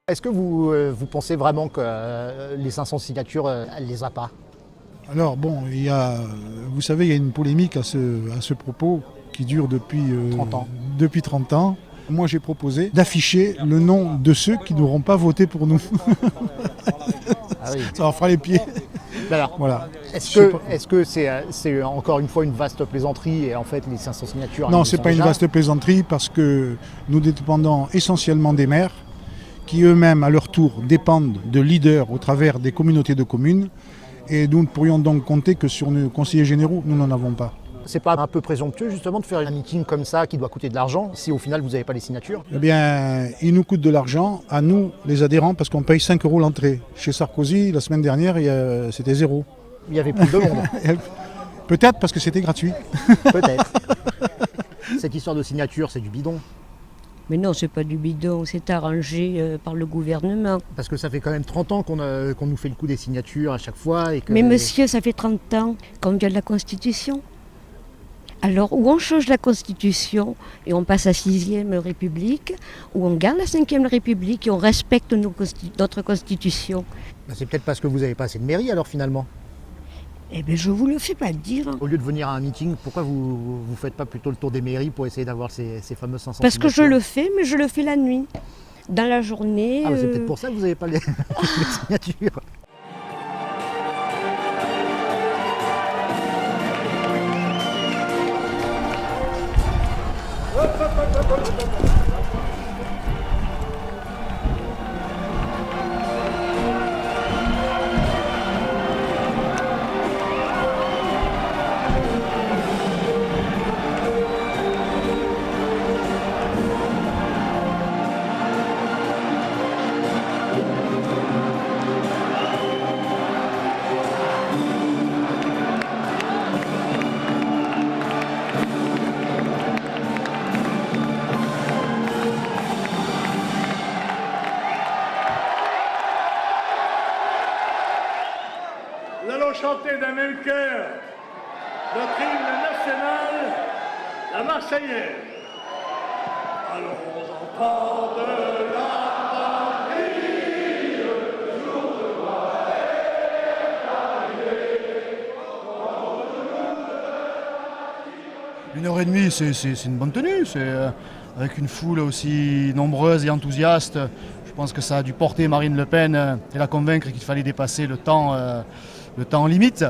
Est-ce que vous pensez vraiment que les 500 signatures, elle les a pas? Alors bon, vous savez, il y a une polémique à ce propos qui dure depuis 30 ans. Depuis 30 ans. Moi, j'ai proposé d'afficher le nom de ceux qui n'auront pas voté pour nous. Ah oui. Ça leur fera les pieds. Alors, Voilà. est-ce que c'est encore une fois une vaste plaisanterie et en fait les 500 signatures? Non, elles c'est sont pas une déjà vaste plaisanterie parce que nous dépendons essentiellement des maires qui eux-mêmes, à leur tour, dépendent de leaders au travers des communautés de communes. Et nous ne pourrions donc compter que sur nos conseillers généraux. Nous n'en avons pas. C'est pas un peu présomptueux justement de faire un meeting comme ça qui doit coûter de l'argent si au final vous n'avez pas les signatures? Eh bien, il nous coûte de l'argent, à nous, les adhérents, parce qu'on paye 5 € l'entrée. Chez Sarkozy, la semaine dernière, c'était 0. Il y avait plus de monde. Peut-être parce que c'était gratuit. Peut-être. Cette histoire de signature, c'est du bidon. Mais non, c'est pas du bidon, c'est arrangé par le gouvernement. Parce que ça fait quand même 30 ans qu'on nous fait le coup des signatures à chaque fois. Mais monsieur, ça fait 30 ans qu'on vient de la Constitution. Alors, ou on change la Constitution et on passe à 6e République, ou on garde la 5e République et on respecte notre Constitution. C'est peut-être parce que vous n'avez pas assez de mairie alors finalement. Eh bien, je vous le fais pas dire. Au lieu de venir à un meeting, pourquoi vous ne faites pas plutôt le tour des mairies pour essayer d'avoir ces fameux 500 Parce que je signatures? le fais, mais je le fais la nuit. Dans la journée. Ah, c'est peut-être pour ça que vous n'avez pas les signatures. Nous allons chanter d'un même cœur notre hymne national, la Marseillaise. Allons entendre la patrie, le jour de gloire est arrivé. 1h30, c'est une bonne tenue. Avec une foule aussi nombreuse et enthousiaste, je pense que ça a dû porter Marine Le Pen et la convaincre qu'il fallait dépasser le temps limite.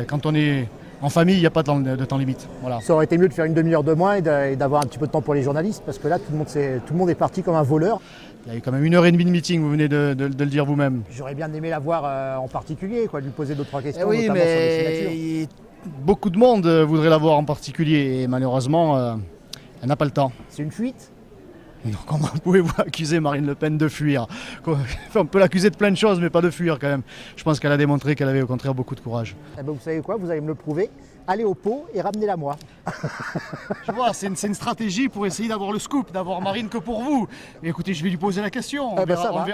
Quand on est en famille, il n'y a pas de temps limite. Voilà. Ça aurait été mieux de faire une demi-heure de moins et d'avoir un petit peu de temps pour les journalistes, parce que là, tout le monde est parti comme un voleur. Il y a eu quand même 1h30 de meeting, vous venez de le dire vous-même. J'aurais bien aimé la voir en particulier, lui poser 2-3 questions, Oui, notamment sur les signatures. mais beaucoup de monde voudrait la voir en particulier et malheureusement, elle n'a pas le temps. C'est une fuite? Donc, comment pouvez-vous accuser Marine Le Pen de fuir? On peut l'accuser de plein de choses, mais pas de fuir quand même. Je pense qu'elle a démontré qu'elle avait au contraire beaucoup de courage. Eh ben, vous savez quoi, vous allez me le prouver. Allez au pot et ramenez-la moi. Je vois, c'est une stratégie pour essayer d'avoir le scoop, d'avoir Marine que pour vous. Mais écoutez, je vais lui poser la question.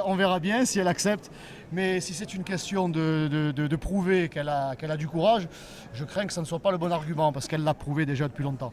On verra bien si elle accepte. Mais si c'est une question de prouver qu'elle a du courage, je crains que ça ne soit pas le bon argument, parce qu'elle l'a prouvé déjà depuis longtemps.